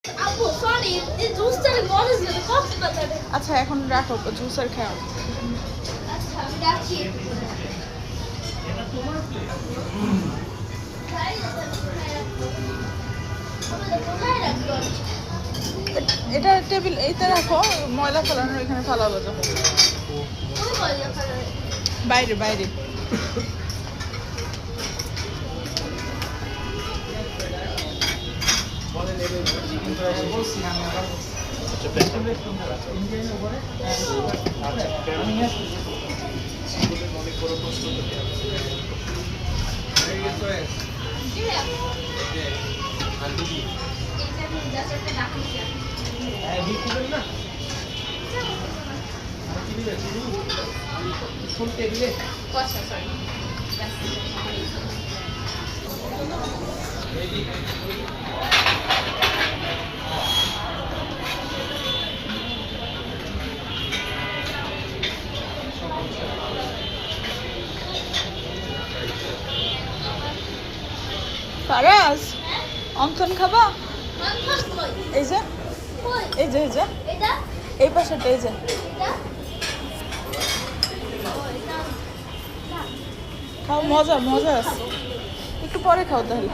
আপু সরি এই জুসটার গরজ না কক্সবাজারে। আচ্ছা এখন রাখো জুসার খাও। আচ্ছা আমি রাখছি। এটা টেবিল এইতে রাখো, ময়লা ফেলানোর এখানে ফালাবো যখন। বাইরে বাইরে। ফারাজ অন্থন খাবা? এই যে এই যে এই যে এই পাশেটা, এই যে খাও, মজা মজা আছে। একটু পরে খাও তাহলে।